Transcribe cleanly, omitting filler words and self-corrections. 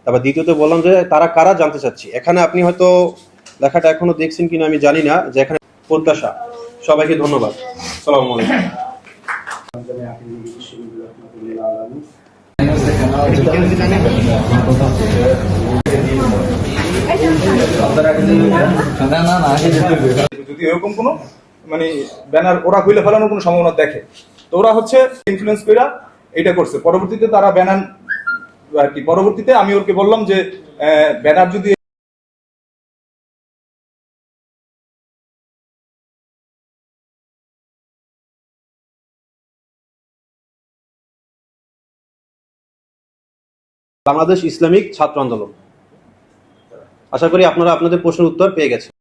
তারপর দ্বিতীয়ত বললাম যে তারা কারা জানতে চাচ্ছি। এখানে আপনি হয়তো লেখাটা এখনো দেখছেন কিনা আমি জানি না, যে এখানে প্রত্যাশা। সবাইকে ধন্যবাদ। আসসালামু আলাইকুম। যদি এরকম কোনো মানে ব্যানার ওরা খুলে ফেলানোর কোনো সম্ভাবনা দেখে, তো ওরা হচ্ছে ইনফ্লুয়েন্স কইরা এটা করছে। পরবর্তীতে তারা ব্যানার আর কি, পরবর্তীতে আমি ওকে বললাম যে ব্যানার যদি বাংলাদেশ ইসলামিক ছাত্র আন্দোলন। আশা করি আপনারা আপনাদের প্রশ্নের উত্তর পেয়ে গেছেন।